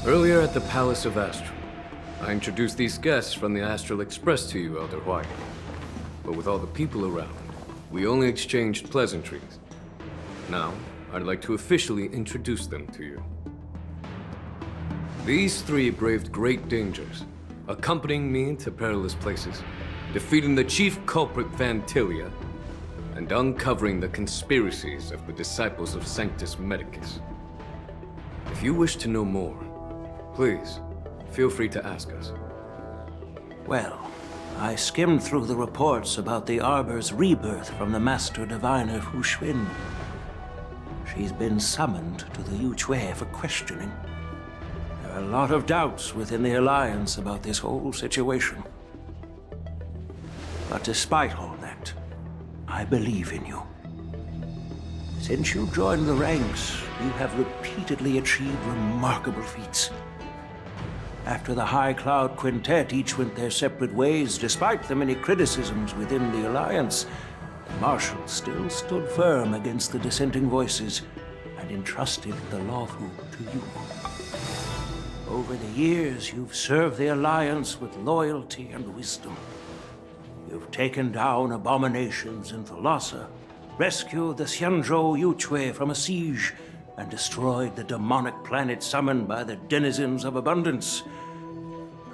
Earlier at the Palace of Astral, I introduced these guests from the Astral Express to you, Elder White. But with all the people around, we only exchanged pleasantries. Now, I'd like to officially introduce them to you. These three braved great dangers, accompanying me to perilous places, defeating the chief culprit Vantilia, and uncovering the conspiracies of the disciples of Sanctus Medicus. If you wish to know more, please, feel free to ask us. Well, I skimmed through the reports about the Arbor's rebirth from the Master Diviner Fu Xuan. She's been summoned to the Yuchue for questioning. There are a lot of doubts within the Alliance about this whole situation. But despite all that, I believe in you. Since you joined the ranks, you have repeatedly achieved remarkable feats. After the High Cloud Quintet each went their separate ways, despite the many criticisms within the Alliance, the Marshal still stood firm against the dissenting voices and entrusted the Lawfu to you. Over the years, you've served the Alliance with loyalty and wisdom. You've taken down abominations in Thalassa, rescued the Xianzhou Yuchue from a siege, and destroyed the demonic planet summoned by the denizens of abundance.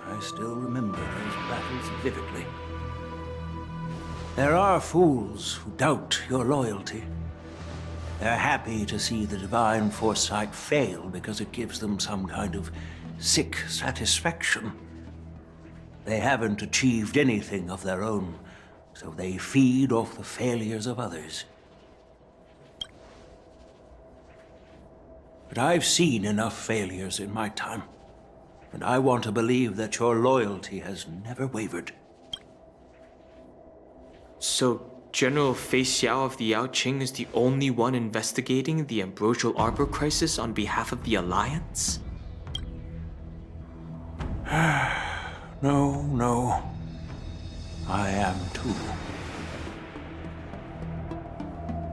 I still remember those battles vividly. There are fools who doubt your loyalty. They're happy to see the divine foresight fail because it gives them some kind of sick satisfaction. They haven't achieved anything of their own, so they feed off the failures of others. But I've seen enough failures in my time, and I want to believe that your loyalty has never wavered. So, General Fei Xiao of the Yaoqing is the only one investigating the Ambrosial Arbor crisis on behalf of the Alliance? No. I am too.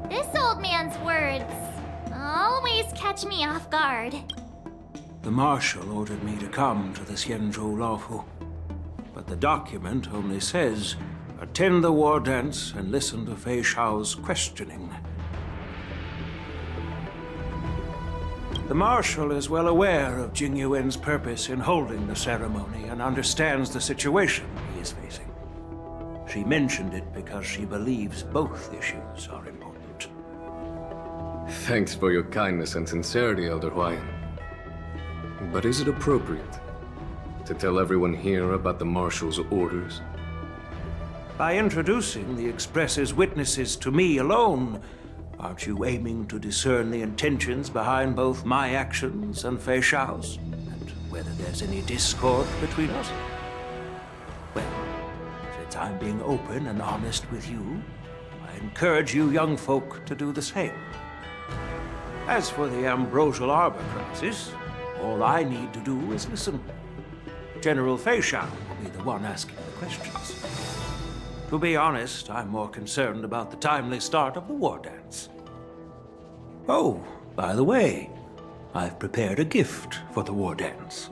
This old man's words always catch me off guard. The Marshal ordered me to come to the Xianzhou Lawfu, but the document only says, attend the war dance and listen to Fei Xiao's questioning. The Marshal is well aware of Jing Yuan's purpose in holding the ceremony and understands the situation he is facing. She mentioned it because she believes both issues are important. Thanks for your kindness and sincerity, Elder Huayan. But is it appropriate to tell everyone here about the Marshal's orders? By introducing the Express's witnesses to me alone, aren't you aiming to discern the intentions behind both my actions and Fei Xiao's? And whether there's any discord between us? Well, since I'm being open and honest with you, I encourage you young folk to do the same. As for the Ambrosial Arbor crisis, all I need to do is listen. General Fei Xiao will be the one asking the questions. To be honest, I'm more concerned about the timely start of the war dance. Oh, by the way, I've prepared a gift for the war dance.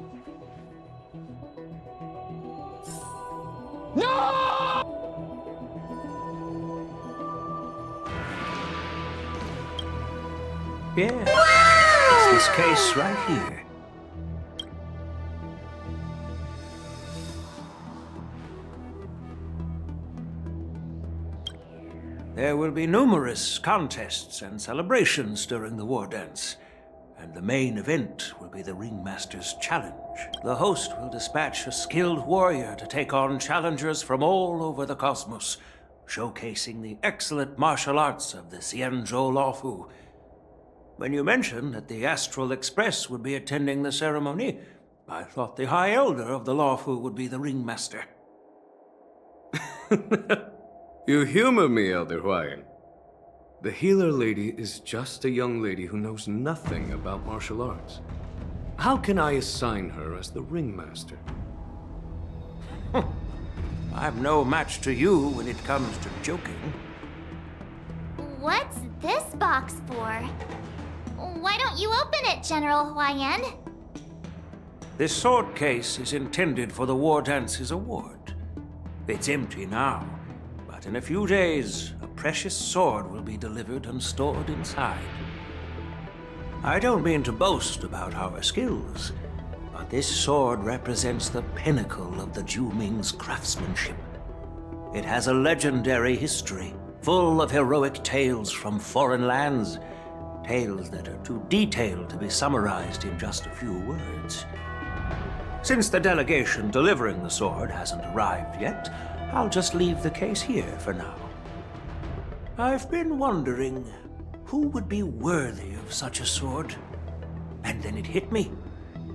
No! Yeah, it's this case right here. There will be numerous contests and celebrations during the war dance, and the main event will be the Ringmaster's Challenge. The host will dispatch a skilled warrior to take on challengers from all over the cosmos, showcasing the excellent martial arts of the Xianzhou Lawfu. When you mentioned that the Astral Express would be attending the ceremony, I thought the High Elder of the Lawfu would be the Ringmaster. You humor me, Elder Huayan. The healer lady is just a young lady who knows nothing about martial arts. How can I assign her as the ringmaster? I'm no match to you when it comes to joking. What's this box for? Why don't you open it, General Huayan? This sword case is intended for the War Dance's award. It's empty now, but in a few days, a precious sword will be delivered and stored inside. I don't mean to boast about our skills, but this sword represents the pinnacle of the Ju-Ming's craftsmanship. It has a legendary history, full of heroic tales from foreign lands, tales that are too detailed to be summarized in just a few words. Since the delegation delivering the sword hasn't arrived yet, I'll just leave the case here for now. I've been wondering who would be worthy of such a sword. And then it hit me.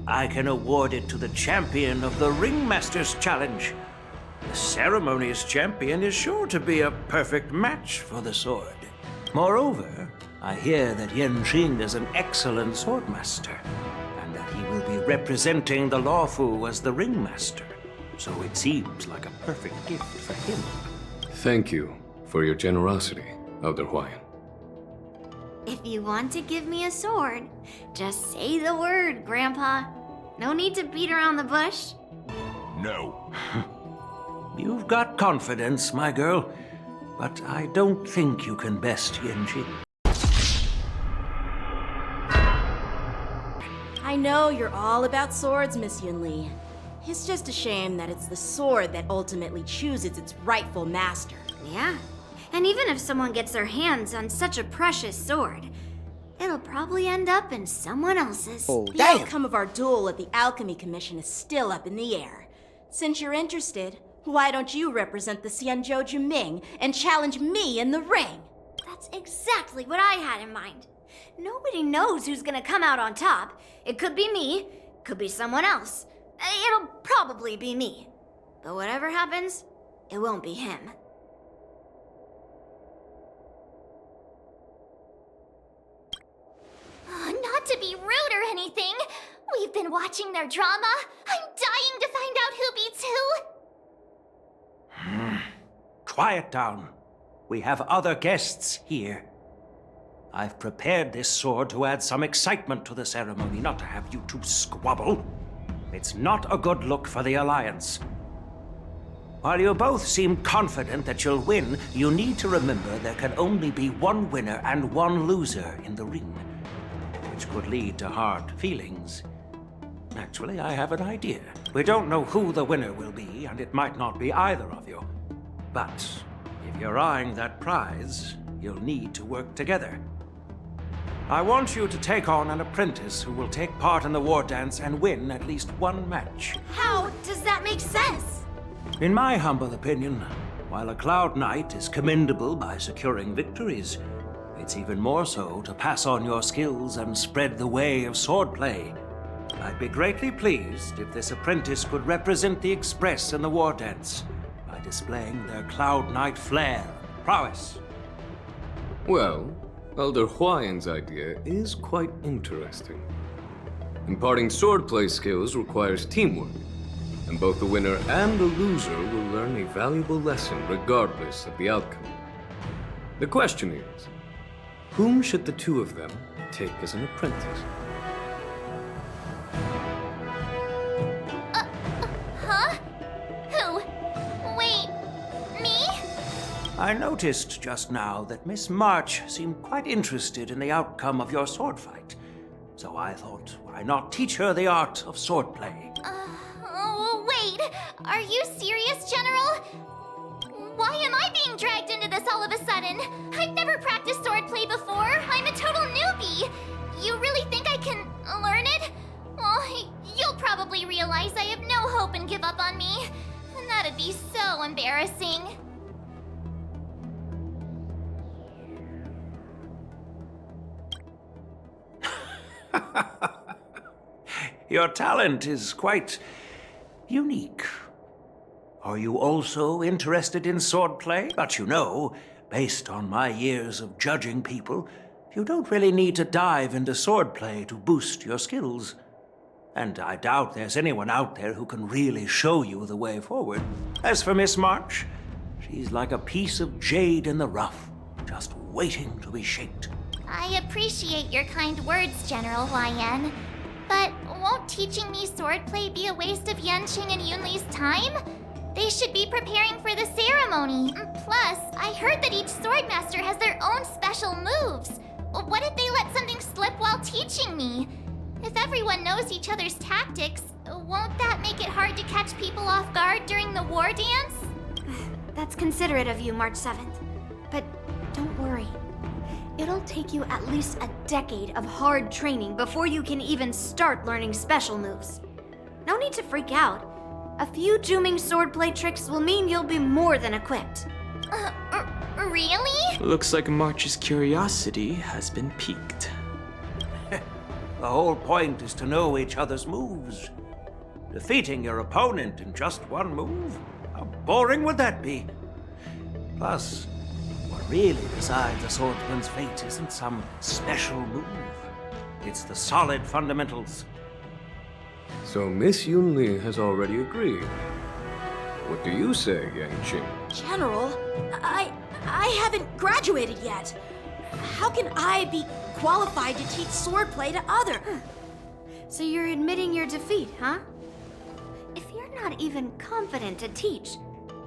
I can award it to the champion of the Ringmaster's Challenge. The ceremony's champion is sure to be a perfect match for the sword. Moreover, I hear that Yen Qing is an excellent swordmaster, and that he will be representing the Lawfu as the Ringmaster. So it seems like a perfect gift for him. Thank you for your generosity, Elder Huayan. If you want to give me a sword, just say the word, Grandpa. No need to beat around the bush. No. You've got confidence, my girl, but I don't think you can best Yen Qing. I know you're all about swords, Miss Yunli. It's just a shame that it's the sword that ultimately chooses its rightful master. Yeah, and even if someone gets their hands on such a precious sword, it'll probably end up in someone else's. The outcome of our duel at the Alchemy Commission is still up in the air. Since you're interested, why don't you represent the Xianzhou Juming and challenge me in the ring? That's exactly what I had in mind. Nobody knows who's gonna come out on top. It could be me, could be someone else. It'll probably be me. But whatever happens, it won't be him. Not to be rude or anything. We've been watching their drama. I'm dying to find out who beats who. Quiet down. We have other guests here. I've prepared this sword to add some excitement to the ceremony, not to have you two squabble. It's not a good look for the Alliance. While you both seem confident that you'll win, you need to remember there can only be one winner and one loser in the ring, which could lead to hard feelings. Actually, I have an idea. We don't know who the winner will be, and it might not be either of you. But if you're eyeing that prize, you'll need to work together. I want you to take on an apprentice who will take part in the war dance and win at least one match. How does that make sense? In my humble opinion, while a Cloud Knight is commendable by securing victories, it's even more so to pass on your skills and spread the way of swordplay. I'd be greatly pleased if this apprentice could represent the Express in the war dance by displaying their Cloud Knight flair and prowess. Well, Elder Huayan's idea is quite interesting. Imparting swordplay skills requires teamwork, and both the winner and the loser will learn a valuable lesson regardless of the outcome. The question is, whom should the two of them take as an apprentice? Huh? Who? Wait, me? I noticed just now that Miss March seemed quite interested in the outcome of your sword fight. So I thought, why not teach her the art of swordplay? Oh, wait. Are you serious, General? Why am I being dragged into this all of a sudden? I've never practiced swordplay before. I'm a total newbie. You really think I can learn it? Well, you'll probably realize I have no hope and give up on me. And that'd be so embarrassing. Your talent is quite unique. Are you also interested in swordplay? But you know, based on my years of judging people, you don't really need to dive into swordplay to boost your skills. And I doubt there's anyone out there who can really show you the way forward. As for Miss March, she's like a piece of jade in the rough, just waiting to be shaped. I appreciate your kind words, General Huayan. But Won't teaching me swordplay be a waste of Yanqing and Yunli's time? They should be preparing for the ceremony. Plus, I heard that each swordmaster has their own special moves. What if they let something slip while teaching me? If everyone knows each other's tactics, won't that make it hard to catch people off guard during the war dance? That's considerate of you, March 7th. But don't worry. It'll take you at least a decade of hard training before you can even start learning special moves. No need to freak out. A few Juming swordplay tricks will mean you'll be more than equipped. Really? Looks like March's curiosity has been piqued. The whole point is to know each other's moves. Defeating your opponent in just one move? How boring would that be? Plus, what really decides a swordsman's fate isn't some special move. It's the solid fundamentals. So Miss Yunli has already agreed. What do you say, Yanqing? General, I haven't graduated yet. How can I be qualified to teach swordplay to others? So you're admitting your defeat, huh? If you're not even confident to teach,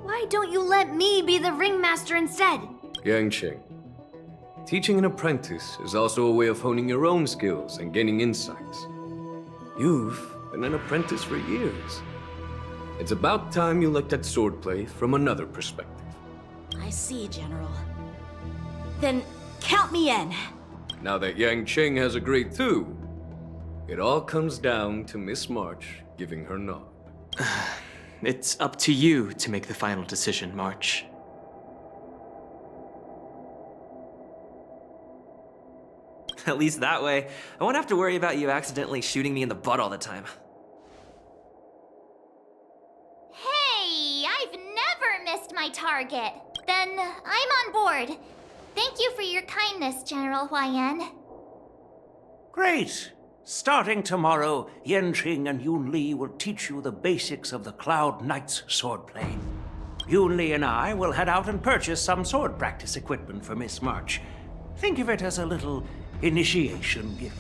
why don't you let me be the ringmaster instead? Yanqing, teaching an apprentice is also a way of honing your own skills and gaining insights. You've been an apprentice for years. It's about time you looked at swordplay from another perspective. I see, General. Then count me in. Now that Yanqing has agreed too, it all comes down to Miss March giving her nod. It's up to you to make the final decision, March. At least that way, I won't have to worry about you accidentally shooting me in the butt all the time. Hey, I've never missed my target. Then I'm on board. Thank you for your kindness, General Huaiyan. Great! Starting tomorrow, Yanqing and Yunli will teach you the basics of the Cloud Knight's swordplay. Yunli and I will head out and purchase some sword practice equipment for Miss March. Think of it as a little initiation gift.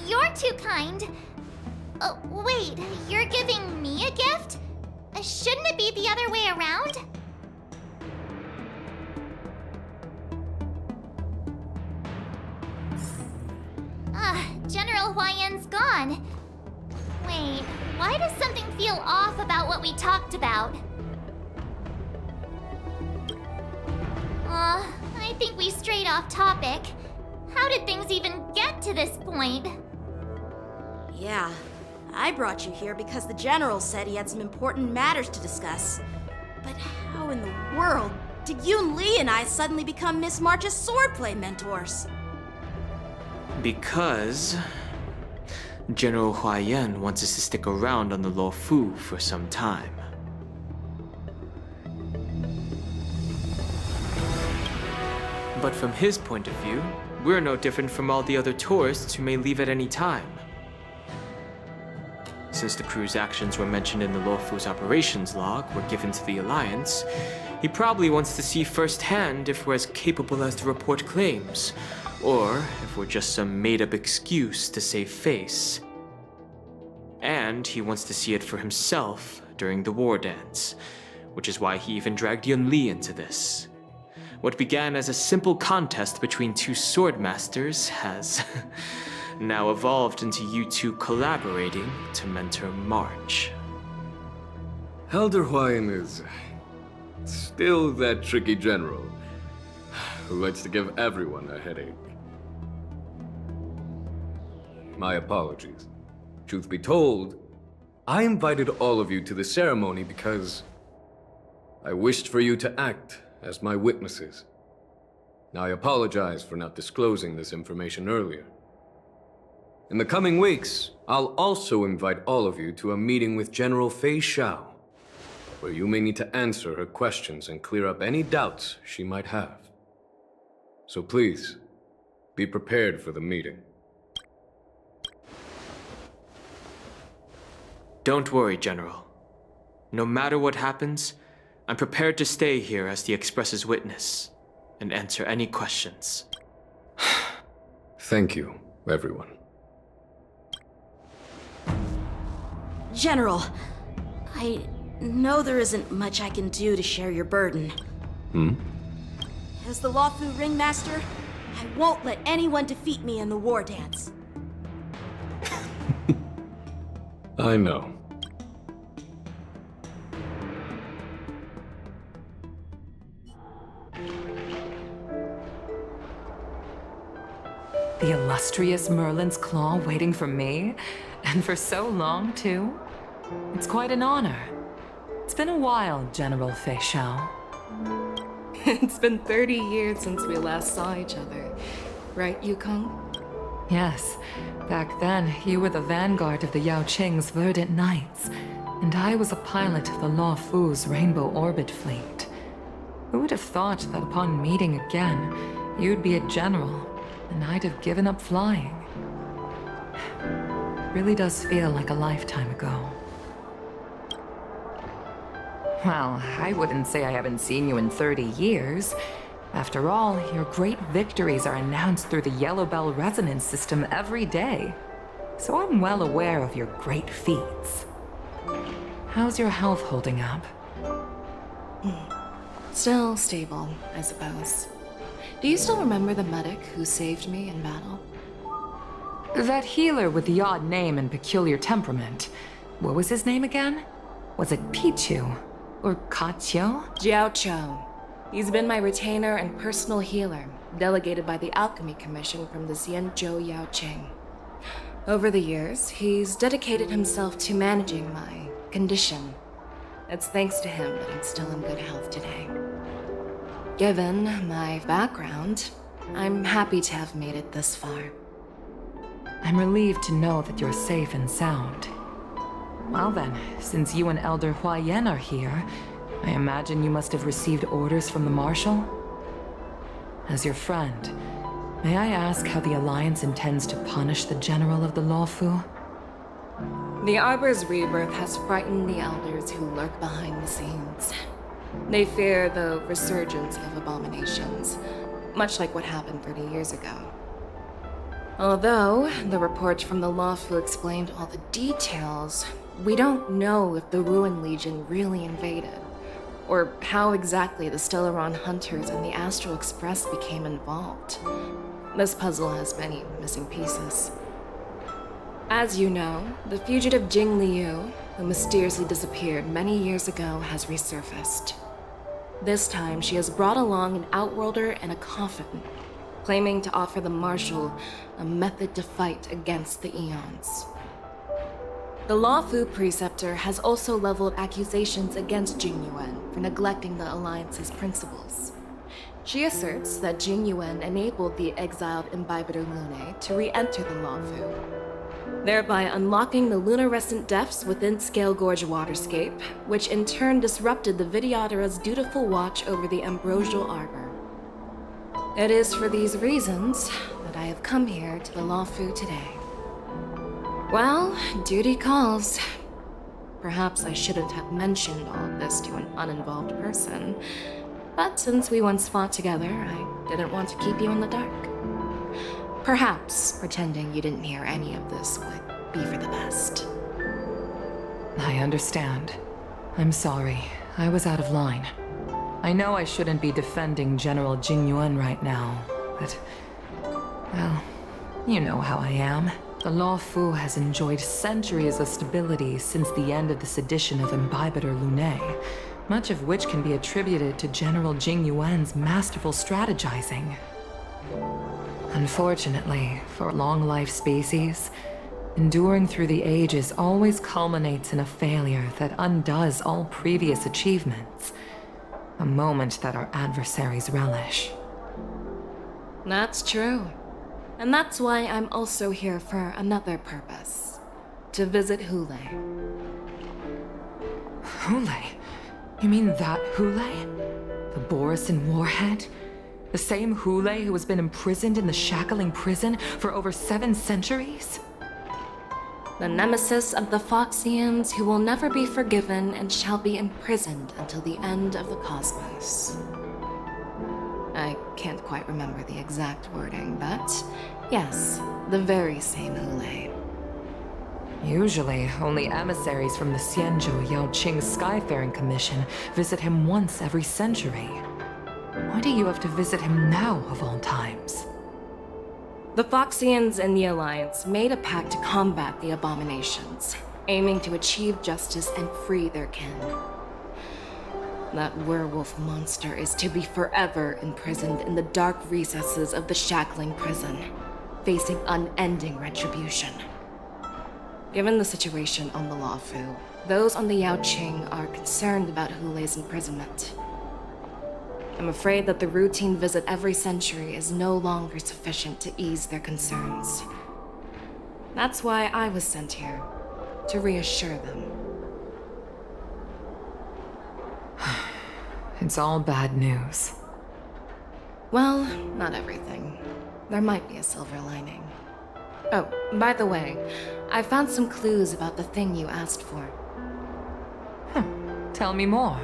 You're too kind. Wait, you're giving me a gift? Shouldn't it be the other way around? General Huaiyan's gone. Wait, why does something feel off about what we talked about? I think we strayed off topic. How did things even get to this point? Yeah, I brought you here because the General said he had some important matters to discuss. But how in the world did Yunli and I suddenly become Miss March's swordplay mentors? Because General Huaiyan wants us to stick around on the Luofu for some time. But from his point of view, we're no different from all the other tourists who may leave at any time. Since the crew's actions were mentioned in the Luofu's operations log were given to the Alliance, he probably wants to see firsthand if we're as capable as the report claims, or if we're just some made-up excuse to save face. And he wants to see it for himself during the war dance, which is why he even dragged Yunli into this. What began as a simple contest between two swordmasters has now evolved into you two collaborating to mentor March. Elder Huaiyan is still that tricky general who likes to give everyone a headache. My apologies. Truth be told, I invited all of you to the ceremony because I wished for you to act as my witnesses. Now, I apologize for not disclosing this information earlier. In the coming weeks, I'll also invite all of you to a meeting with General Fei Xiao, where you may need to answer her questions and clear up any doubts she might have. So please, be prepared for the meeting. Don't worry, General. No matter what happens, I'm prepared to stay here as the Express's witness and answer any questions. Thank you, everyone. General, I know there isn't much I can do to share your burden. As the Lawfu Ringmaster, I won't let anyone defeat me in the war dance. I know. The illustrious Merlin's Claw waiting for me? And for so long, too? It's quite an honor. It's been a while, General Fei Shao. It's been 30 years since we last saw each other. Right, Yukong? Yes. Back then, you were the vanguard of the Yao Qing's Verdant Knights, and I was a pilot of the Law Fu's Rainbow Orbit Fleet. Who would have thought that upon meeting again, you'd be a general, and I'd have given up flying? Really does feel like a lifetime ago. Well, I wouldn't say I haven't seen you in 30 years. After all, your great victories are announced through the Yellow Bell resonance system every day. So I'm well aware of your great feats. How's your health holding up? Still stable, I suppose. Do you still remember the medic who saved me in battle? That healer with the odd name and peculiar temperament. What was his name again? Was it Pichu? Or Kachio? Jiao Cho. He's been my retainer and personal healer, delegated by the Alchemy Commission from the Xianzhou Yao Qing. Over the years, he's dedicated himself to managing my condition. It's thanks to him that I'm still in good health today. Given my background, I'm happy to have made it this far. I'm relieved to know that you're safe and sound. Well then, since you and Elder Huayan are here, I imagine you must have received orders from the Marshal? As your friend, may I ask how the Alliance intends to punish the General of the Lawfu? The Arbor's rebirth has frightened the elders who lurk behind the scenes. They fear the resurgence of abominations, much like what happened 30 years ago. Although the report from the Lawfu explained all the details, we don't know if the Ruin Legion really invaded, or how exactly the Stellaron Hunters and the Astral Express became involved. This puzzle has many missing pieces. As you know, the fugitive Jing Liu, who mysteriously disappeared many years ago, has resurfaced. This time, she has brought along an Outworlder and a coffin, claiming to offer the Marshal a method to fight against the Eons. The Lawfu Preceptor has also leveled accusations against Jing Yuan for neglecting the Alliance's principles. She asserts that Jing Yuan enabled the exiled Imbibitor Lunae to re-enter the Lawfu, thereby unlocking the lunarescent depths within Scale Gorge Waterscape, which in turn disrupted the Vidyadhara's dutiful watch over the Ambrosial Arbor. It is for these reasons that I have come here to the Lawfu today. Well, duty calls. Perhaps I shouldn't have mentioned all of this to an uninvolved person, but since we once fought together, I didn't want to keep you in the dark. Perhaps pretending you didn't hear any of this would be for the best. I understand. I'm sorry. I was out of line. I know I shouldn't be defending General Jing Yuan right now, but... well, you know how I am. The Lawfu has enjoyed centuries of stability since the end of the sedition of Imbibitor Lunae, much of which can be attributed to General Jing Yuan's masterful strategizing. Unfortunately, for long-life species, enduring through the ages always culminates in a failure that undoes all previous achievements, a moment that our adversaries relish. That's true. And that's why I'm also here for another purpose. To visit Hulei. Hulei? You mean that Hulei? The Borisin warhead? The same Hulei who has been imprisoned in the Shackling prison for over 7 centuries? The nemesis of the Foxians who will never be forgiven and shall be imprisoned until the end of the cosmos. I can't quite remember the exact wording, but yes, the very same Hulei. Usually, only emissaries from the Xianzhou Yaoqing Skyfaring Commission visit him once every century. Why do you have to visit him now, of all times? The Foxians and the Alliance made a pact to combat the abominations, aiming to achieve justice and free their kin. That werewolf monster is to be forever imprisoned in the dark recesses of the Shackling prison, facing unending retribution. Given the situation on the Luofu, those on the Yaoqing are concerned about Hulei's imprisonment. I'm afraid that the routine visit every century is no longer sufficient to ease their concerns. That's why I was sent here, to reassure them. It's all bad news. Well, not everything. There might be a silver lining. Oh, by the way, I found some clues about the thing you asked for. Tell me more.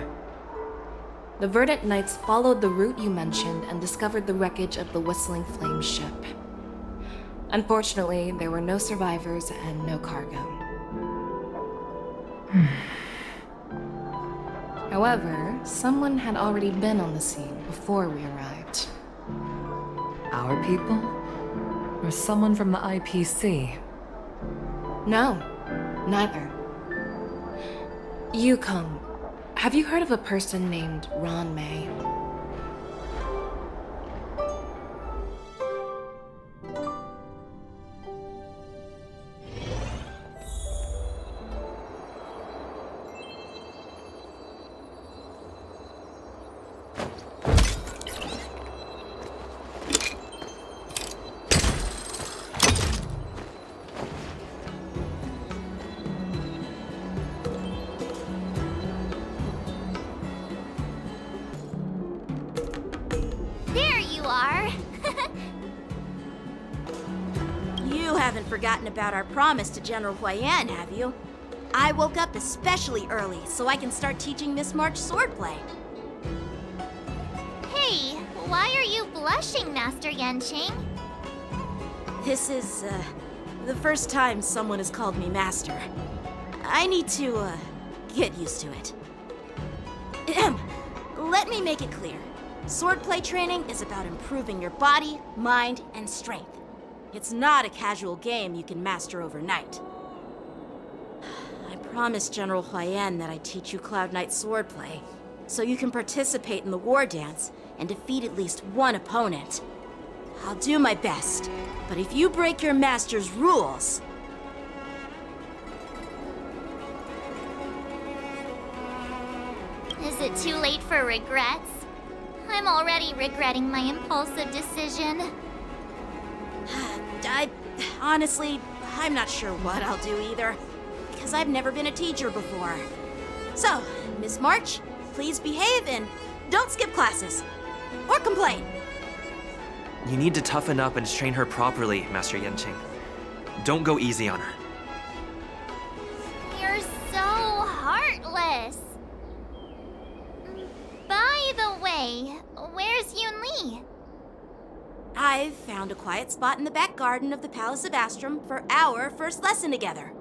The Verdant Knights followed the route you mentioned and discovered the wreckage of the Whistling Flame ship. Unfortunately, there were no survivors and no cargo. However, someone had already been on the scene before we arrived. Our people? Or someone from the IPC? No, neither. Yukong, have you heard of a person named Ron May? There you are! You haven't forgotten about our promise to General Huayan, have you? I woke up especially early so I can start teaching Miss March swordplay. Hey, why are you blushing, Master Yanqing? This is, the first time someone has called me Master. I need to, get used to it. Ahem. Let me make it clear. Swordplay training is about improving your body, mind, and strength. It's not a casual game you can master overnight. I promised General Huayan that I'd teach you Cloud Knight swordplay, so you can participate in the war dance and defeat at least one opponent. I'll do my best, but if you break your master's rules... Is it too late for regrets? I'm already regretting my impulsive decision. Honestly, I'm not sure what I'll do either, because I've never been a teacher before. So, Miss March, please behave and don't skip classes. Or complain. You need to toughen up and train her properly, Master Yanqing. Don't go easy on her. You're so heartless. By the way, where's Yoon Lee? I've found a quiet spot in the back garden of the Palace of Astrum for our first lesson together.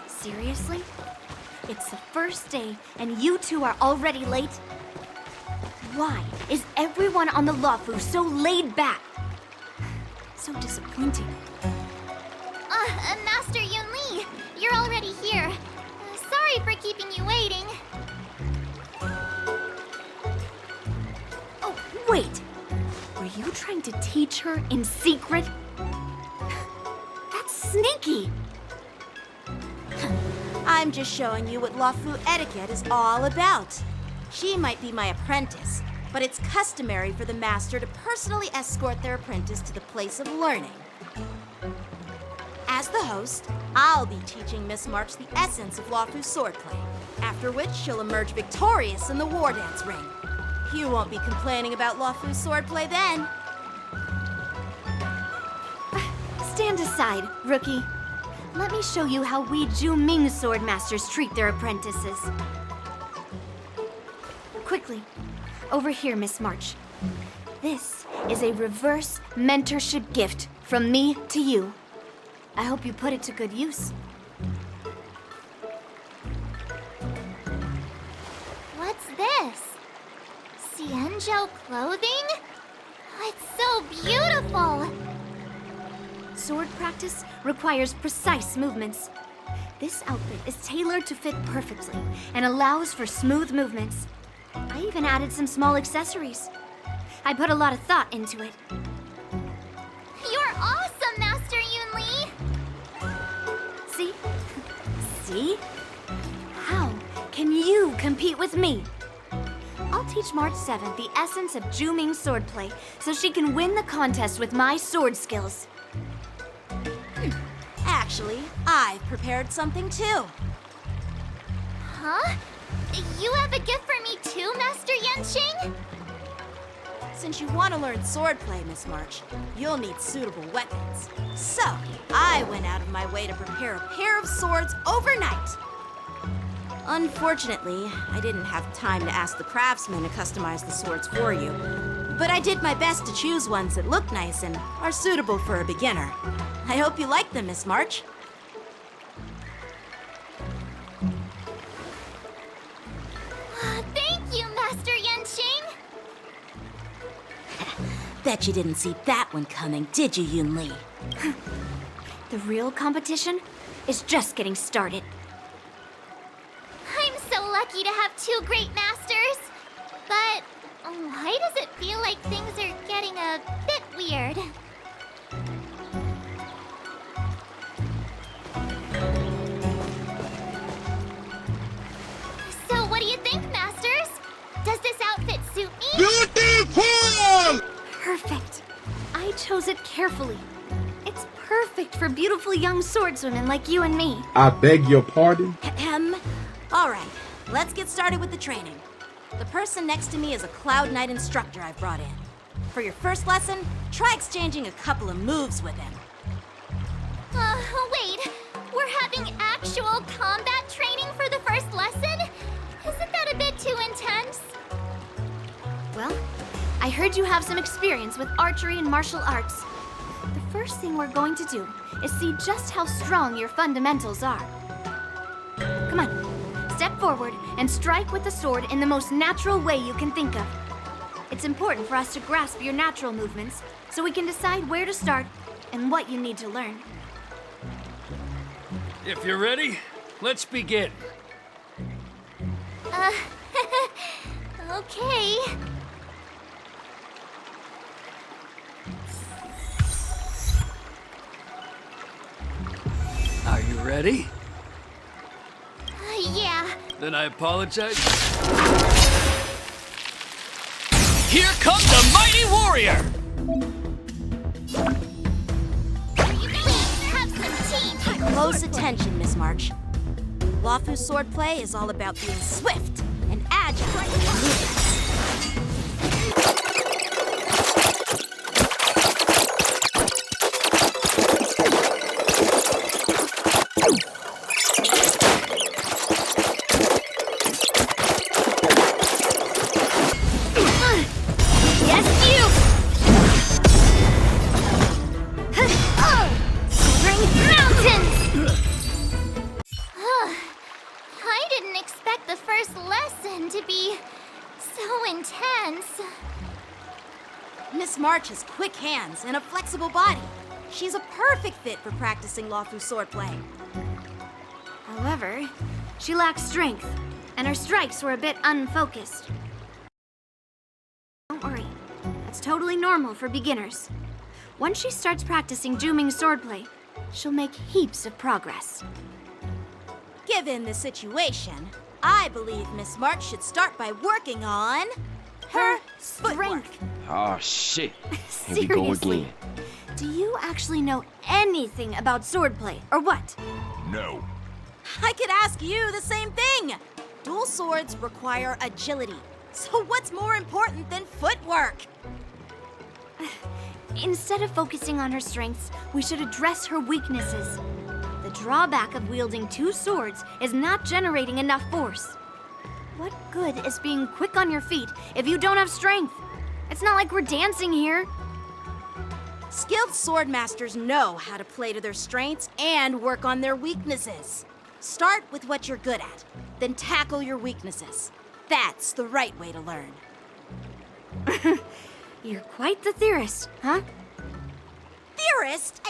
Seriously? It's the first day and you two are already late? Why is everyone on the Luofu so laid back? So disappointing. Master Yoon Lee, you're already here. Sorry for keeping you waiting. Oh, wait! Were you trying to teach her in secret? That's sneaky! I'm just showing you what Luofu etiquette is all about. She might be my apprentice, but it's customary for the master to personally escort their apprentice to the place of learning. As the host, I'll be teaching Miss March the essence of Luofu swordplay, after which she'll emerge victorious in the war dance ring. You won't be complaining about Luofu swordplay then. Stand aside, rookie. Let me show you how we Ju-Ming sword masters treat their apprentices. Quickly, Over here, Miss March. This is a reverse mentorship gift from me to you. I hope you put it to good use. What's this? Cienjo clothing? It's so beautiful! Sword practice requires precise movements. This outfit is tailored to fit perfectly and allows for smooth movements. I even added some small accessories. I put a lot of thought into it. You're awesome, Master Yunli! See? See? How can you compete with me? I'll teach March 7th the essence of Juming swordplay so she can win the contest with my sword skills. Actually, I've prepared something too. Huh? You have a gift for me too, Master Yanqing? Since you want to learn swordplay, Miss March, you'll need suitable weapons. So, I went out of my way to prepare a pair of swords overnight. Unfortunately, I didn't have time to ask the craftsman to customize the swords for you. But I did my best to choose ones that look nice and are suitable for a beginner. I hope you like them, Miss March. Thank you, Master Yanqing! Bet you didn't see that one coming, did you, Yunli? The real competition is just getting started. I'm so lucky to have two great masters. But why does it feel like things are getting a bit weird? So what do you think, masters? Does this outfit suit me? Beautiful! Perfect. I chose it carefully. It's perfect for beautiful young swordswomen like you and me. I beg your pardon? Ahem. All right, let's get started with the training. The person next to me is a Cloud Knight instructor I've brought in. For your first lesson, try exchanging a couple of moves with him. Wait. We're having actual combat training for the first lesson? Isn't that a bit too intense? Well, I heard you have some experience with archery and martial arts. The first thing we're going to do is see just how strong your fundamentals are. Come on, step forward and strike with the sword in the most natural way you can think of. It's important for us to grasp your natural movements so we can decide where to start and what you need to learn. If you're ready, let's begin. Okay. Are you ready? Yeah. Then I apologize. Here comes the mighty warrior! Please have some tea. Close attention, Miss March. Luofu swordplay is all about being swift and agile in your movements. I didn't expect the first lesson to be so intense. Miss March has quick hands and a flexible body. She's a perfect fit for practicing Luofu swordplay. However, she lacks strength, and her strikes were a bit unfocused. Don't worry, that's totally normal for beginners. Once she starts practicing Juming swordplay, she'll make heaps of progress. Given the situation, I believe Miss March should start by working on her strength. Oh, shit. Here we go Seriously, again. do you actually know anything about swordplay, or what? No. I could ask you the same thing. Dual swords require agility. So what's more important than footwork? Instead of focusing on her strengths, we should address her weaknesses. The drawback of wielding two swords is not generating enough force. What good is being quick on your feet if you don't have strength? It's not like we're dancing here. Skilled sword masters know how to play to their strengths and work on their weaknesses. Start with what you're good at, then tackle your weaknesses. That's the right way to learn. You're quite the theorist, huh? Theorist?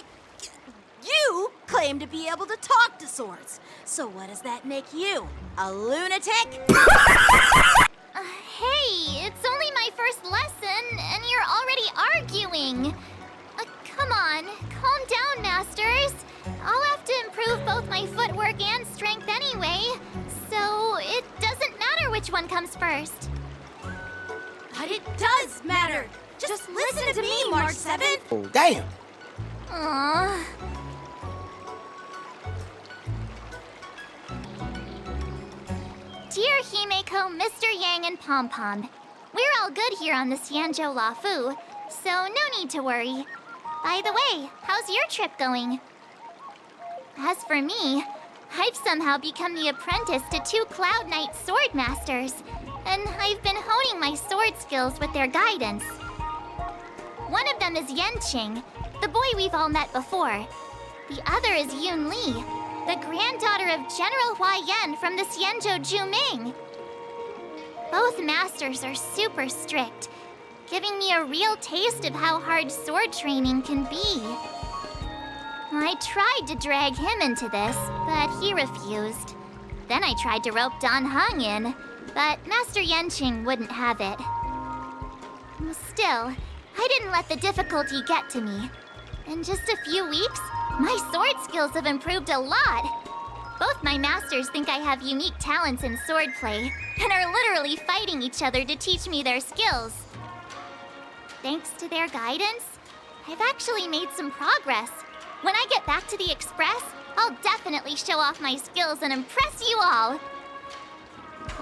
You claim to be able to talk to swords. So what does that make you? A lunatic? Hey, it's only my first lesson, and you're already arguing. Come on, calm down, Masters. I'll have to improve both my footwork and strength anyway, so it doesn't matter which one comes first. But it does matter. Just listen to me, March 7th. Oh, damn! Aww. Dear Himeko, Mr. Yang, and Pom Pom, we're all good here on the Xianzhou Lafu, so no need to worry. By the way, how's your trip going? As for me, I've somehow become the apprentice to 2 Cloud Knight sword masters, and I've been honing my sword skills with their guidance. One of them is Yanqing, the boy we've all met before. The other is Yun Li, the granddaughter of General Hua Yan from the Xianzhou Juming. Both masters are super strict, giving me a real taste of how hard sword training can be. I tried to drag him into this, but he refused. Then I tried to rope Dan Heng in, but Master Yanqing wouldn't have it. Still, I didn't let the difficulty get to me. In just a few weeks, my sword skills have improved a lot. Both my masters think I have unique talents in swordplay, and are literally fighting each other to teach me their skills. Thanks to their guidance, I've actually made some progress. When I get back to the Express, I'll definitely show off my skills and impress you all.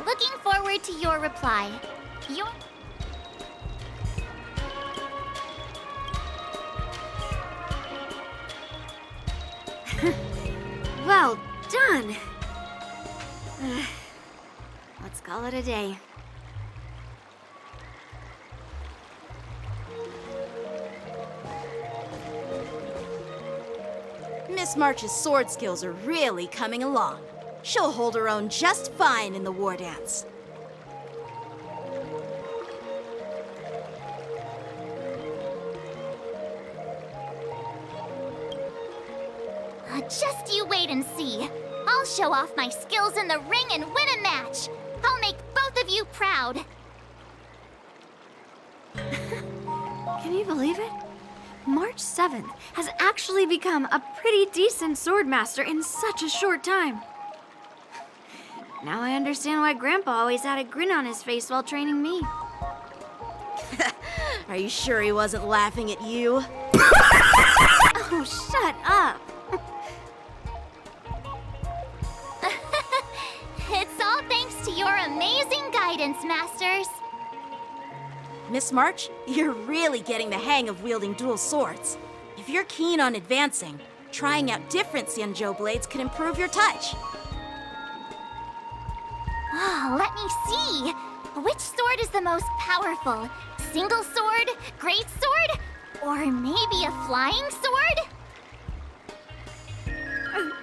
Looking forward to your reply. Well done. Let's call it a day. Miss March's sword skills are really coming along. She'll hold her own just fine in the war dance. Just you wait and see. I'll show off my skills in the ring and win a match. I'll make both of you proud. Can you believe it? March 7th has actually become a pretty decent swordmaster in such a short time. Now I understand why Grandpa always had a grin on his face while training me. Are you sure he wasn't laughing at you? Oh, shut up! It's all thanks to your amazing guidance, Masters. Miss March, you're really getting the hang of wielding dual swords. If you're keen on advancing, trying out different Xianzhou blades can improve your touch. Oh, let me see. Which sword is the most powerful? Single sword? Great sword? Or maybe a flying sword?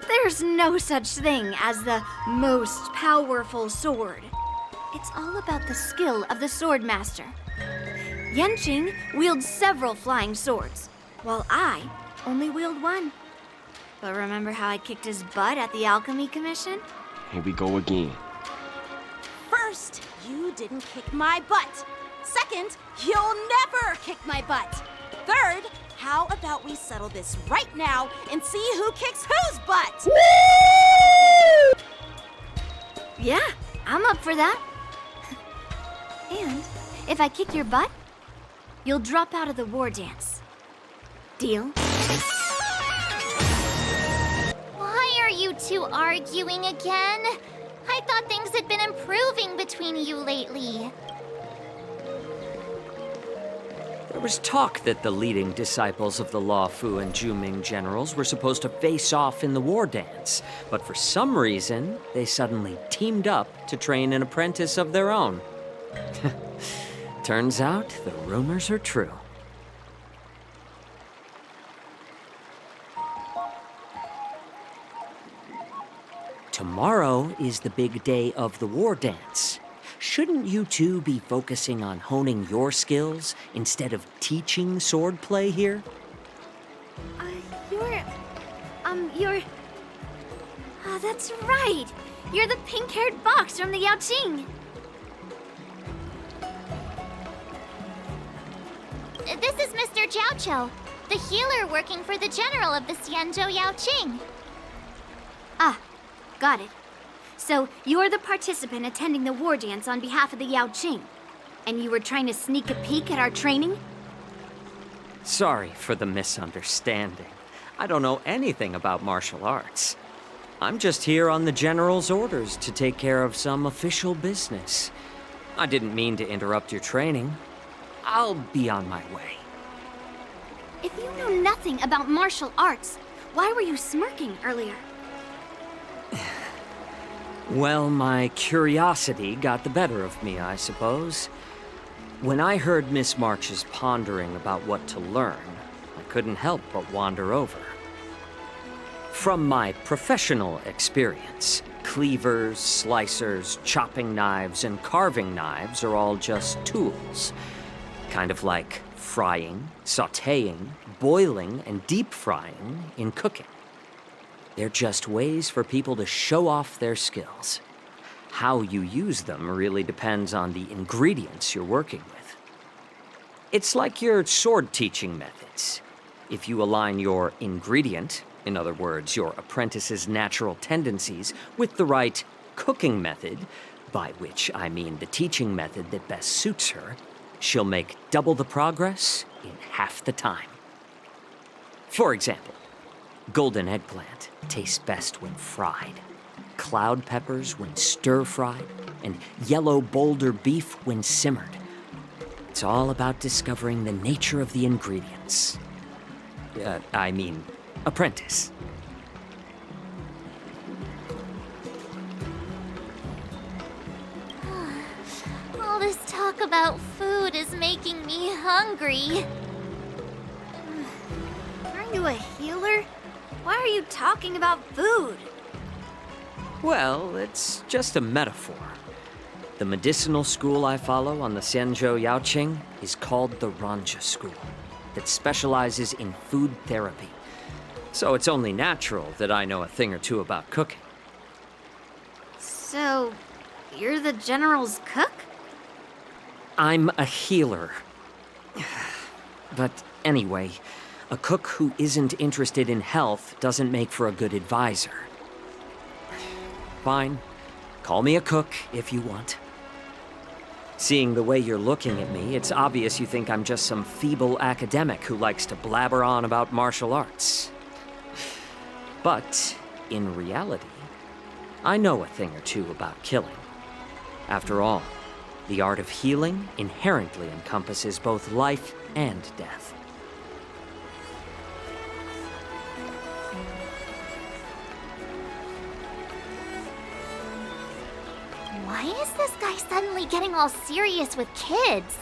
There's no such thing as the most powerful sword. It's all about the skill of the swordmaster. Yanqing wields several flying swords, while I only wield one. But remember how I kicked his butt at the Alchemy Commission? Here we go again. First, you didn't kick my butt. Second, you'll never kick my butt. Third, how about we settle this right now and see who kicks whose butt? Woo! Yeah, I'm up for that. And if I kick your butt, you'll drop out of the war dance. Deal? Why are you two arguing again? I thought things had been improving between you lately. There was talk that the leading disciples of the Law Fu and Juming generals were supposed to face off in the war dance, but for some reason, they suddenly teamed up to train an apprentice of their own. Turns out, the rumors are true. Tomorrow is the big day of the war dance. Shouldn't you two be focusing on honing your skills instead of teaching swordplay here? You're... Oh, that's right! You're the pink-haired box from the Yaoqing! This is Mr. Jiaoqiu, the healer working for the general of the Xianzhou Yaoqing. Ah, got it. So, you're the participant attending the war dance on behalf of the Yaoqing. And you were trying to sneak a peek at our training? Sorry for the misunderstanding. I don't know anything about martial arts. I'm just here on the General's orders to take care of some official business. I didn't mean to interrupt your training. I'll be on my way. If you know nothing about martial arts, why were you smirking earlier? Well, my curiosity got the better of me, I suppose. When I heard Miss March's pondering about what to learn, I couldn't help but wander over. From my professional experience, cleavers, slicers, chopping knives, and carving knives are all just tools. Kind of like frying, sautéing, boiling, and deep frying in cooking. They're just ways for people to show off their skills. How you use them really depends on the ingredients you're working with. It's like your sword teaching methods. If you align your ingredient, in other words, your apprentice's natural tendencies, with the right cooking method, by which I mean the teaching method that best suits her, she'll make double the progress in half the time. For example, golden eggplant tastes best when fried, cloud peppers when stir-fried, and yellow boulder beef when simmered. It's all about discovering the nature of the ingredients. Apprentice. All this talk about food is making me hungry. Aren't you a healer? Why are you talking about food? Well, it's just a metaphor. The medicinal school I follow on the Xianzhou Yaoqing is called the Ranja School, that specializes in food therapy. So it's only natural that I know a thing or two about cooking. So, you're the general's cook? I'm a healer. But anyway, a cook who isn't interested in health doesn't make for a good advisor. Fine. Call me a cook if you want. Seeing the way you're looking at me, it's obvious you think I'm just some feeble academic who likes to blabber on about martial arts. But, in reality, I know a thing or two about killing. After all, the art of healing inherently encompasses both life and death. Why is this guy suddenly getting all serious with kids?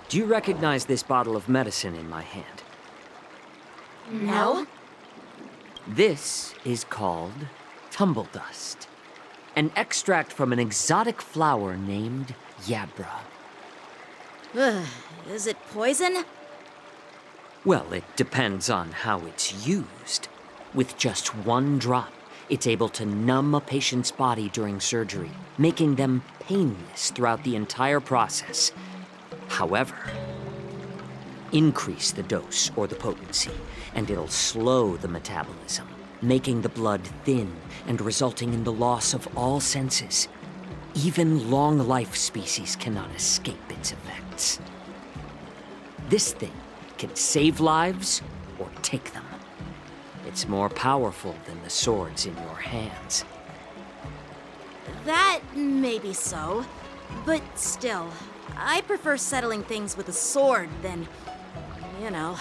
Do you recognize this bottle of medicine in my hand? No. This is called tumble dust, an extract from an exotic flower named Yabra. Is it poison? Well, it depends on how it's used. With just one drop, it's able to numb a patient's body during surgery, making them painless throughout the entire process. However, increase the dose or the potency, and it'll slow the metabolism, making the blood thin and resulting in the loss of all senses. Even long-life species cannot escape its effects. This thing can save lives or take them. It's more powerful than the swords in your hands. That may be so, but still, I prefer settling things with a sword than, you know.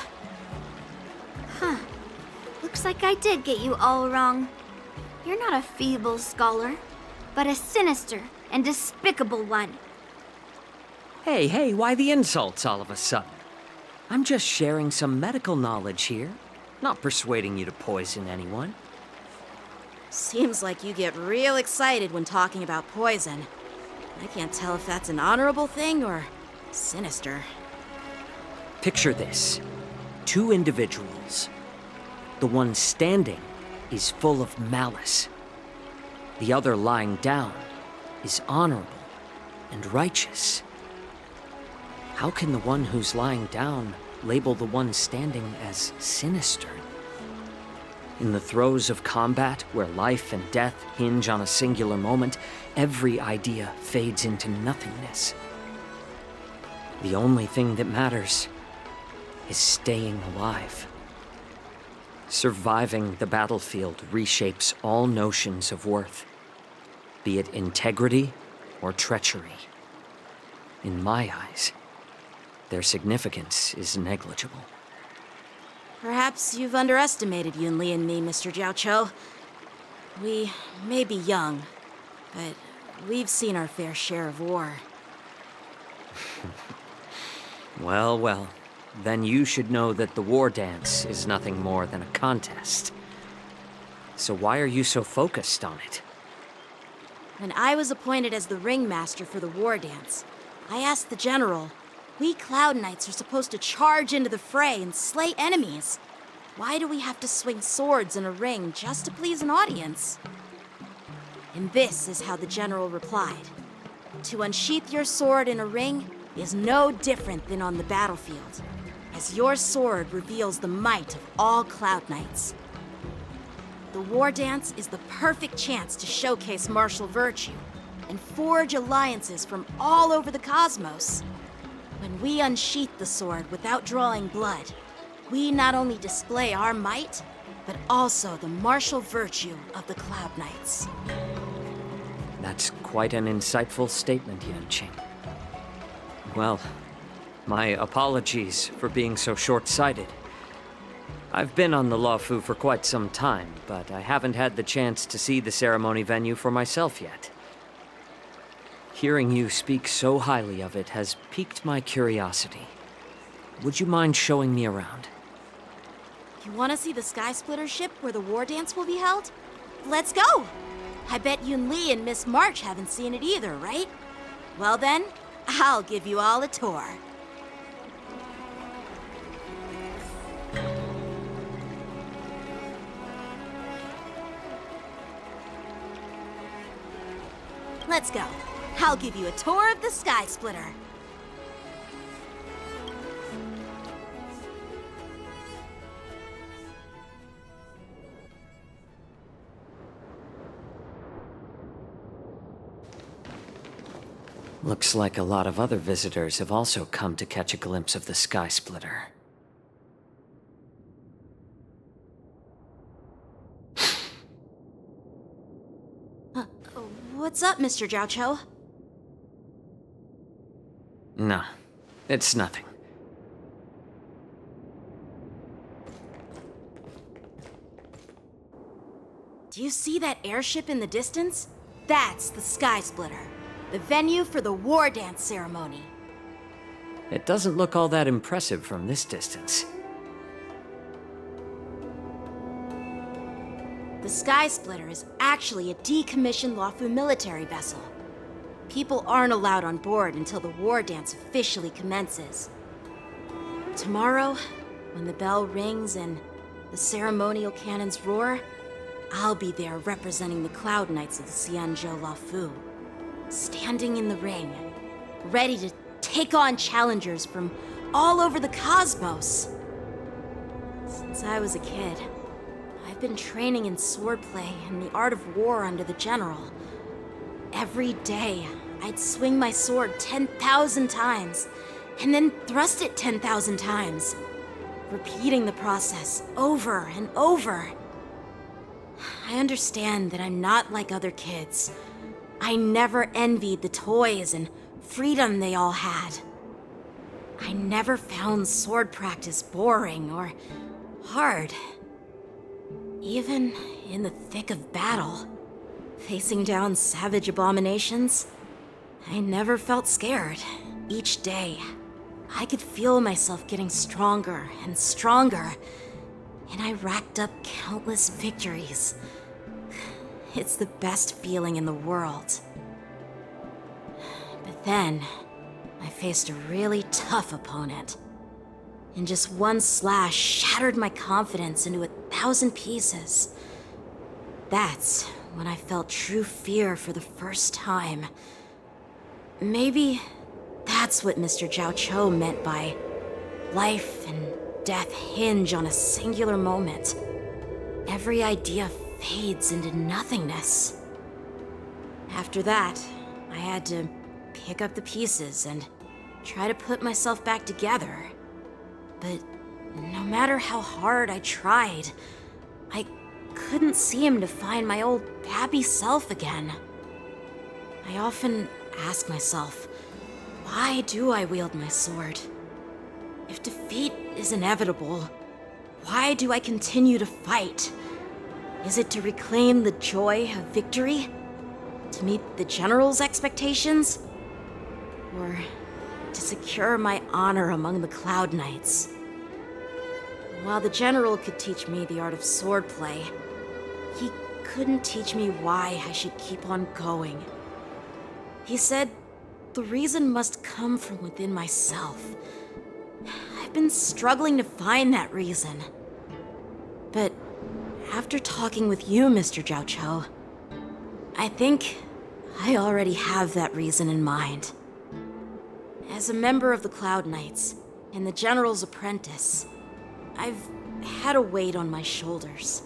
Huh. Looks like I did get you all wrong. You're not a feeble scholar, but a sinister and despicable one. Hey, why the insults all of a sudden? I'm just sharing some medical knowledge here, not persuading you to poison anyone. Seems like you get real excited when talking about poison. I can't tell if that's an honorable thing or sinister. Picture this. 2 individuals. The one standing is full of malice. The other lying down is honorable and righteous. How can the one who's lying down label the one standing as sinister? In the throes of combat, where life and death hinge on a singular moment, every idea fades into nothingness. The only thing that matters is staying alive. Surviving the battlefield reshapes all notions of worth, be it integrity or treachery. In my eyes, their significance is negligible. Perhaps you've underestimated Yunli and me, Mr. Jiaoqiu. We may be young, but we've seen our fair share of war. Well, then you should know that the war dance is nothing more than a contest. So why are you so focused on it? When I was appointed as the ringmaster for the war dance, I asked the general, we Cloud Knights are supposed to charge into the fray and slay enemies. Why do we have to swing swords in a ring just to please an audience? And this is how the general replied. To unsheath your sword in a ring is no different than on the battlefield, as your sword reveals the might of all Cloud Knights. The war dance is the perfect chance to showcase martial virtue and forge alliances from all over the cosmos. When we unsheath the sword without drawing blood, we not only display our might, but also the martial virtue of the Cloud Knights. That's quite an insightful statement, Yanqing. Well, my apologies for being so short-sighted. I've been on the Luofu for quite some time, but I haven't had the chance to see the ceremony venue for myself yet. Hearing you speak so highly of it has piqued my curiosity. Would you mind showing me around? You want to see the Sky Splitter ship where the war dance will be held? Let's go! I bet Yunli and Miss March haven't seen it either, right? Well then, I'll give you all a tour. Let's go. I'll give you a tour of the Sky Splitter. Looks like a lot of other visitors have also come to catch a glimpse of the Sky Splitter. What's up, Mr. Jiaoqiu? No, it's nothing. Do you see that airship in the distance? That's the Sky Splitter, the venue for the war dance ceremony. It doesn't look all that impressive from this distance. The Sky Splitter is actually a decommissioned Luofu military vessel. People aren't allowed on board until the war dance officially commences. Tomorrow, when the bell rings and the ceremonial cannons roar, I'll be there representing the Cloud Knights of the Xianzhou Luofu, standing in the ring, ready to take on challengers from all over the cosmos. Since I was a kid, I've been training in swordplay and the art of war under the general. Every day, I'd swing my sword 10,000 times, and then thrust it 10,000 times, repeating the process over and over. I understand that I'm not like other kids. I never envied the toys and freedom they all had. I never found sword practice boring or hard. Even in the thick of battle, facing down savage abominations, I never felt scared. Each day, I could feel myself getting stronger and stronger, and I racked up countless victories. It's the best feeling in the world. But then, I faced a really tough opponent. And just one slash shattered my confidence into 1,000 pieces. That's when I felt true fear for the first time. Maybe that's what Mr. Jiao Cho meant by life and death hinge on a singular moment. Every idea fades into nothingness. After that, I had to pick up the pieces and try to put myself back together. But no matter how hard I tried, I couldn't seem to find my old happy self again. I often ask myself, why do I wield my sword? If defeat is inevitable, why do I continue to fight? Is it to reclaim the joy of victory? To meet the General's expectations? Or to secure my honor among the Cloud Knights? While the General could teach me the art of swordplay, he couldn't teach me why I should keep on going. He said the reason must come from within myself. I've been struggling to find that reason. But after talking with you, Mr. Jiao Cho, I think I already have that reason in mind. As a member of the Cloud Knights and the General's apprentice, I've had a weight on my shoulders.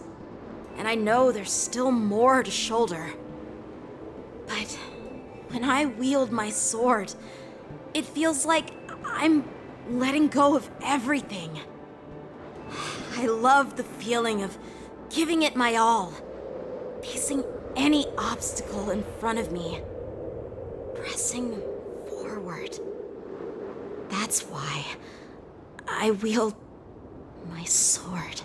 And I know there's still more to shoulder. But when I wield my sword, it feels like I'm letting go of everything. I love the feeling of giving it my all, facing any obstacle in front of me, pressing forward. That's why I wield my sword.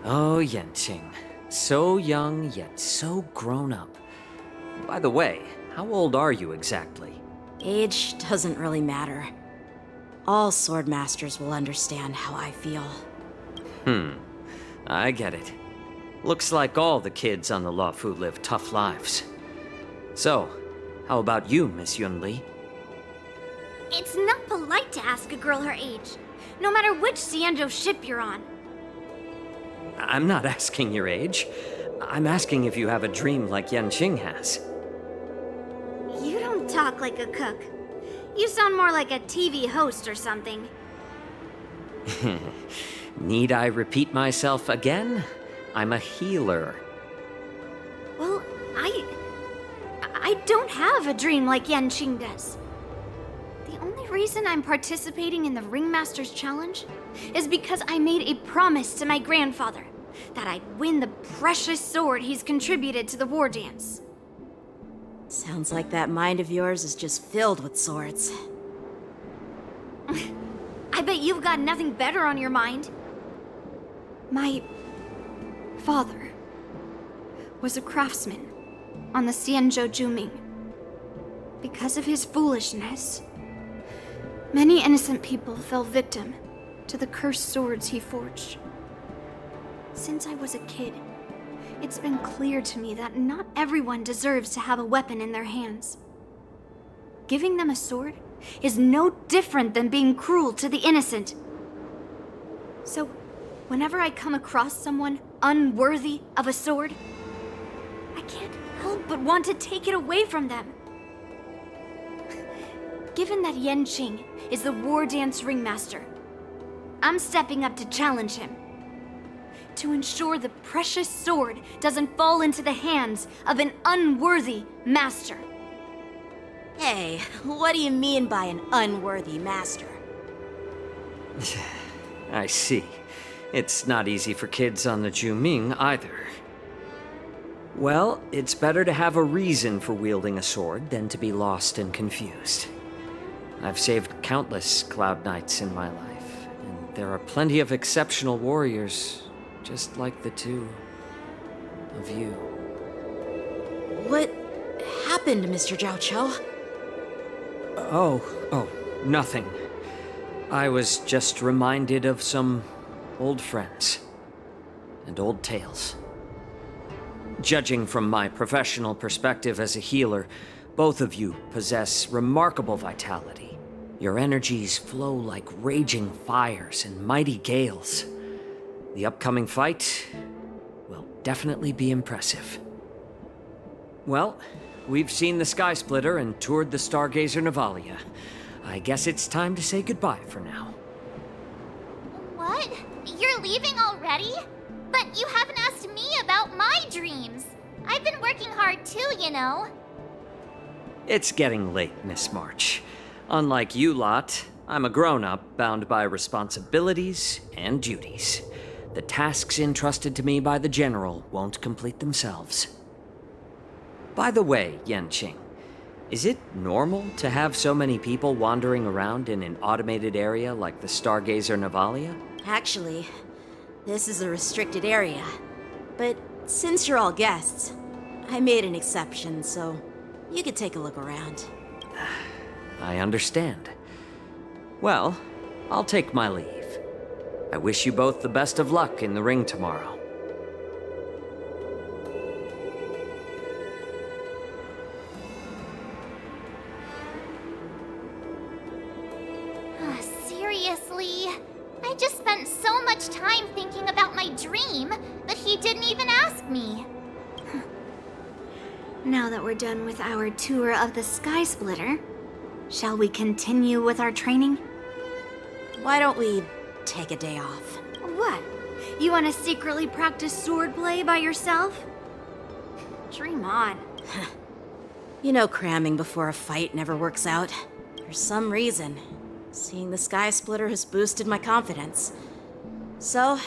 Oh, Yanqing. So young, yet so grown up. By the way, how old are you exactly? Age doesn't really matter. All sword masters will understand how I feel. I get it. Looks like all the kids on the Luofu live tough lives. So, how about you, Miss Yunli? It's not polite to ask a girl her age, no matter which Xianzhou ship you're on. I'm not asking your age. I'm asking if you have a dream like Yanqing has. You don't talk like a cook. You sound more like a TV host or something. Need I repeat myself again? I'm a healer. Well, I don't have a dream like Yanqing does. The only reason I'm participating in the Ringmaster's Challenge is because I made a promise to my grandfather that I'd win the precious sword he's contributed to the war dance. Sounds like that mind of yours is just filled with swords. I bet you've got nothing better on your mind. My father was a craftsman on the Xianzhou Juming. Because of his foolishness, many innocent people fell victim to the cursed swords he forged. Since I was a kid, it's been clear to me that not everyone deserves to have a weapon in their hands. Giving them a sword is no different than being cruel to the innocent. So, whenever I come across someone unworthy of a sword, I can't help but want to take it away from them. Given that Yanqing is the war dance ringmaster, I'm stepping up to challenge him. To ensure the precious sword doesn't fall into the hands of an unworthy master. Hey, what do you mean by an unworthy master? I see. It's not easy for kids on the Juming either. Well, it's better to have a reason for wielding a sword than to be lost and confused. I've saved countless Cloud Knights in my life, and there are plenty of exceptional warriors, just like the two of you. What happened, Mr. Zhao Cho? Oh, nothing. I was just reminded of some old friends and old tales. Judging from my professional perspective as a healer, both of you possess remarkable vitality. Your energies flow like raging fires and mighty gales. The upcoming fight will definitely be impressive. Well, we've seen the Sky Splitter and toured the Stargazer Navalia. I guess it's time to say goodbye for now. What? You're leaving already? But you haven't asked me about my dreams. I've been working hard too, you know. It's getting late, Miss March. Unlike you lot, I'm a grown-up bound by responsibilities and duties. The tasks entrusted to me by the General won't complete themselves. By the way, Yanqing, is it normal to have so many people wandering around in an automated area like the Stargazer Navalia? Actually, this is a restricted area. But since you're all guests, I made an exception, so you could take a look around. I understand. Well, I'll take my leave. I wish you both the best of luck in the ring tomorrow. Seriously? I just spent so much time thinking about my dream, but he didn't even ask me. Now that we're done with our tour of the Sky Splitter, shall we continue with our training? Why don't we take a day off? What? You want to secretly practice swordplay by yourself? Dream on. You know cramming before a fight never works out. For some reason, seeing the Sky Splitter has boosted my confidence. So,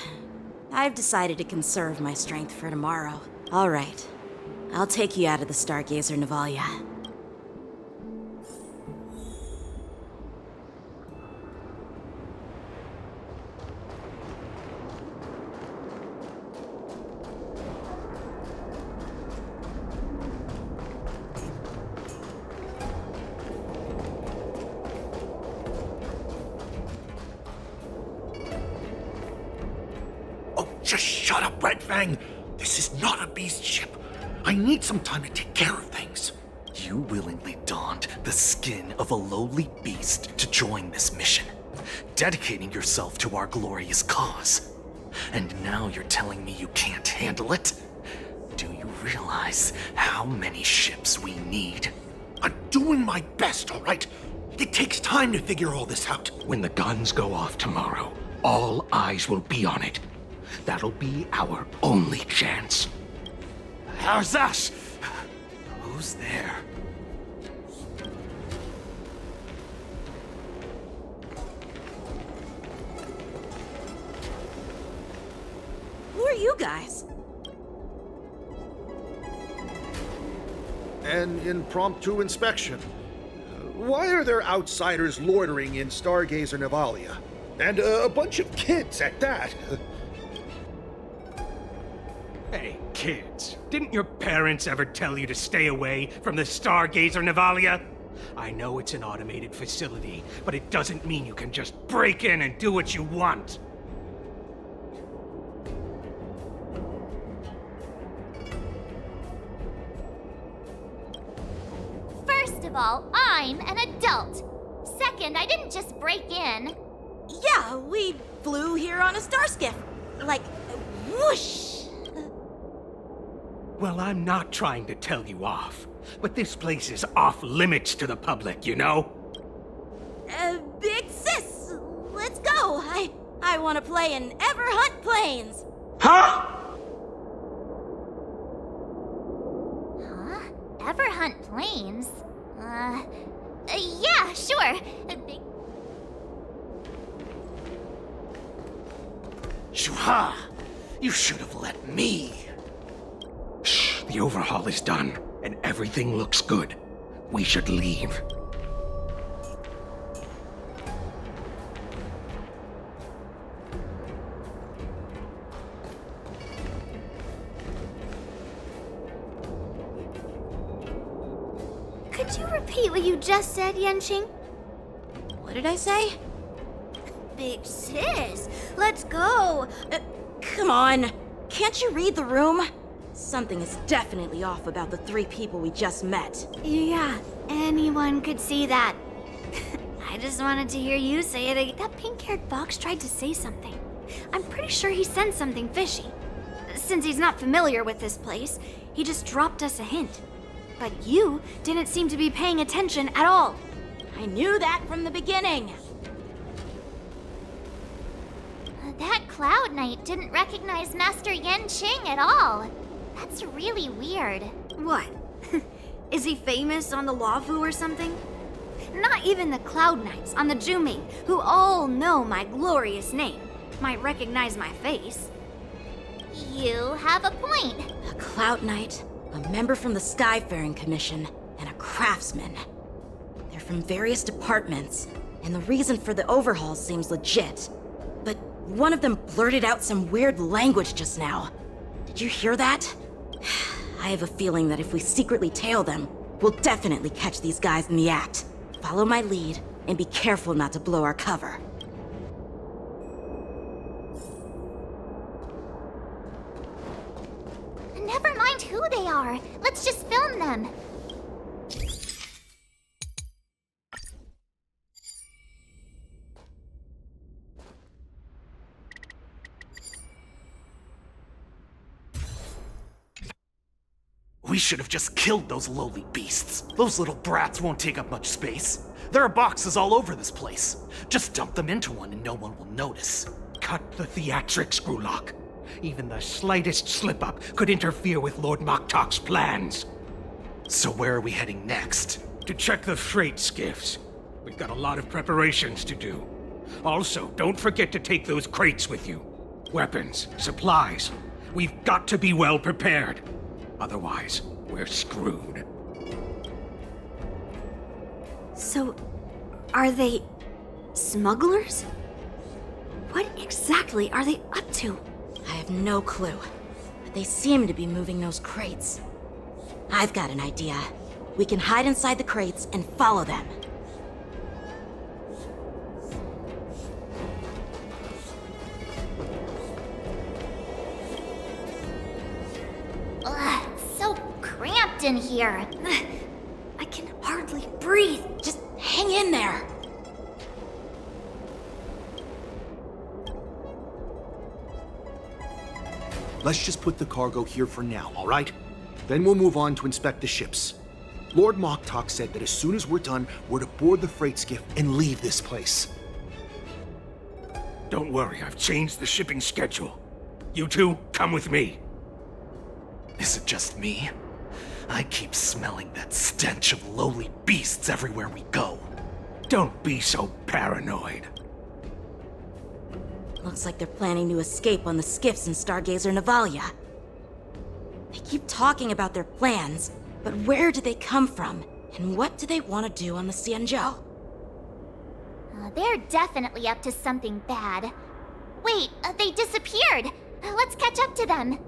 I've decided to conserve my strength for tomorrow. All right, I'll take you out of the Stargazer Navalia. Just shut up, Red Fang! This is not a beast ship. I need some time to take care of things. You willingly donned the skin of a lowly beast to join this mission, dedicating yourself to our glorious cause. And now you're telling me you can't handle it? Do you realize how many ships we need? I'm doing my best, all right? It takes time to figure all this out. When the guns go off tomorrow, all eyes will be on it. That'll be our only chance. How's that? Who's there? Who are you guys? An impromptu inspection. Why are there outsiders loitering in Stargazer Navalia? And a bunch of kids at that. Hey, kids, didn't your parents ever tell you to stay away from the Stargazer Navalia? I know it's an automated facility, but it doesn't mean you can just break in and do what you want. First of all, I'm an adult. Second, I didn't just break in. Yeah, we flew here on a starskiff. Like, whoosh! Well, I'm not trying to tell you off, but this place is off limits to the public, you know? Big sis, let's go. I want to play in Ever Hunt Planes. Huh? Huh? Ever hunt planes? Yeah, sure. Shuha! You should have let me. Shh, The overhaul is done, and everything looks good. We should leave. Could you repeat what you just said, Yanqing? What did I say? Big sis, let's go. Come on. Can't you read the room? Something is definitely off about the 3 people we just met. Yeah, anyone could see that. I just wanted to hear you say it again. That pink-haired fox tried to say something. I'm pretty sure he sensed something fishy. Since he's not familiar with this place, he just dropped us a hint. But you didn't seem to be paying attention at all. I knew that from the beginning. That Cloud Knight didn't recognize Master Yanqing at all. That's really weird. What? Is he famous on the Luofu or something? Not even the Cloud Knights on the Juming, who all know my glorious name, might recognize my face. You have a point. A Cloud Knight, a member from the Skyfaring Commission, and a craftsman. They're from various departments, and the reason for the overhaul seems legit. But one of them blurted out some weird language just now. Did you hear that? I have a feeling that if we secretly tail them, we'll definitely catch these guys in the act. Follow my lead, and be careful not to blow our cover. Never mind who they are. Let's just film them. We should have just killed those lowly beasts. Those little brats won't take up much space. There are boxes all over this place. Just dump them into one and no one will notice. Cut the theatrics, Grulok. Even the slightest slip-up could interfere with Lord Moktok's plans. So where are we heading next? To check the freight skiffs. We've got a lot of preparations to do. Also, don't forget to take those crates with you. Weapons, supplies. We've got to be well prepared. Otherwise, we're screwed. So, are they smugglers? What exactly are they up to? I have no clue, but they seem to be moving those crates. I've got an idea. We can hide inside the crates and follow them. Ugh, so cramped in here. I can hardly breathe. Just hang in there. Let's just put the cargo here for now, all right? Then we'll move on to inspect the ships. Lord Moktok said that as soon as we're done, we're to board the freight skiff and leave this place. Don't worry, I've changed the shipping schedule. You two, come with me. Is it just me? I keep smelling that stench of lowly beasts everywhere we go. Don't be so paranoid. Looks like they're planning to escape on the skiffs in Stargazer Navalia. They keep talking about their plans, but where do they come from? And what do they want to do on the Xianzhou? They're definitely up to something bad. Wait, they disappeared. Let's catch up to them.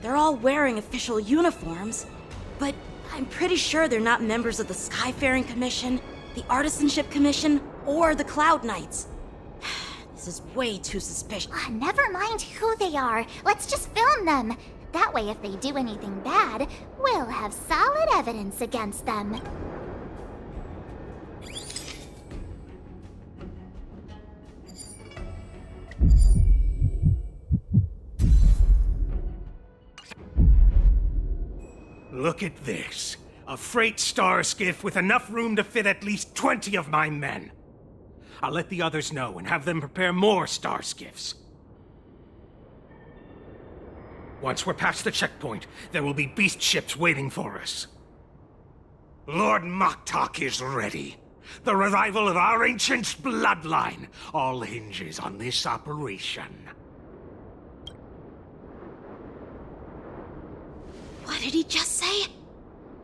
They're all wearing official uniforms, but I'm pretty sure they're not members of the Skyfaring Commission, the Artisanship Commission, or the Cloud Knights. This is way too suspicious. Never mind who they are. Let's just film them. That way, if they do anything bad, we'll have solid evidence against them. Look at this. A freight star skiff with enough room to fit at least 20 of my men. I'll let the others know and have them prepare more star skiffs. Once we're past the checkpoint, there will be beast ships waiting for us. Lord Moktok is ready. The revival of our ancient's bloodline all hinges on this operation. What did he just say?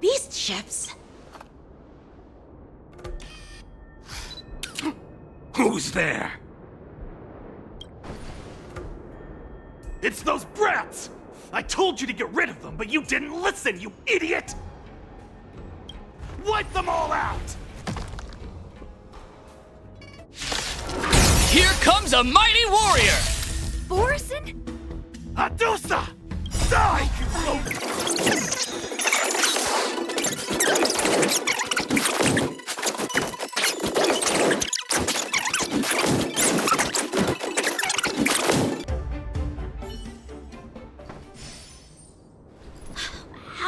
Beast ships? Who's there? It's those brats! I told you to get rid of them, but you didn't listen, you idiot! Wipe them all out! Here comes a mighty warrior! Borison? Adusa! Die, you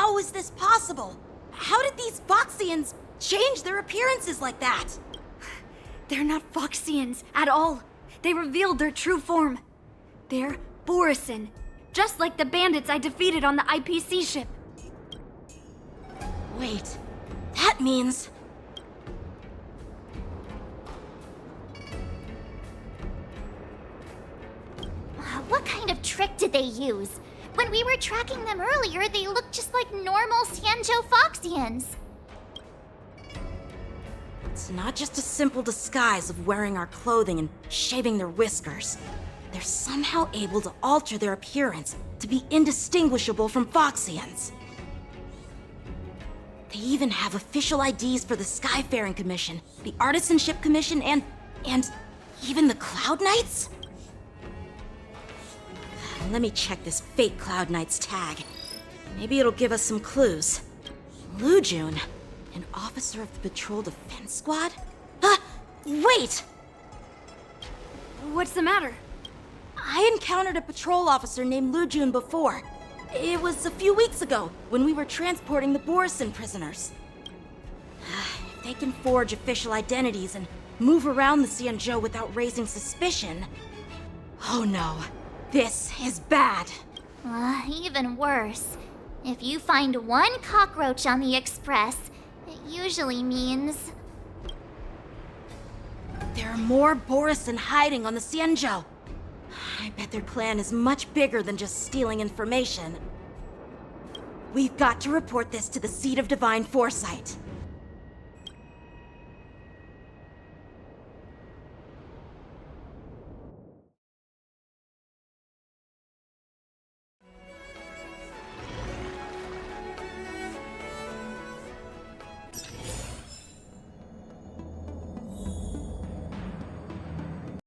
How is this possible? How did these Foxians change their appearances like that? They're not Foxians at all. They revealed their true form. They're Borison, just like the bandits I defeated on the IPC ship. Wait, that means... What kind of trick did they use? When we were tracking them earlier, they looked just like normal Sanjo Foxians. It's not just a simple disguise of wearing our clothing and shaving their whiskers. They're somehow able to alter their appearance to be indistinguishable from Foxians. They even have official IDs for the Skyfaring Commission, the Artisanship Commission, and even the Cloud Knights? Let me check this fake Cloud Knight's tag. Maybe it'll give us some clues. Lujun, an officer of the Patrol Defense Squad? Wait! What's the matter? I encountered a patrol officer named Lujun before. It was a few weeks ago, when we were transporting the Borison prisoners. If they can forge official identities and move around the Xianzhou without raising suspicion... Oh no, this is bad. Even worse. If you find one cockroach on the Express, it usually means... There are more Borison hiding on the Xianzhou. I bet their plan is much bigger than just stealing information. We've got to report this to the Seat of Divine Foresight.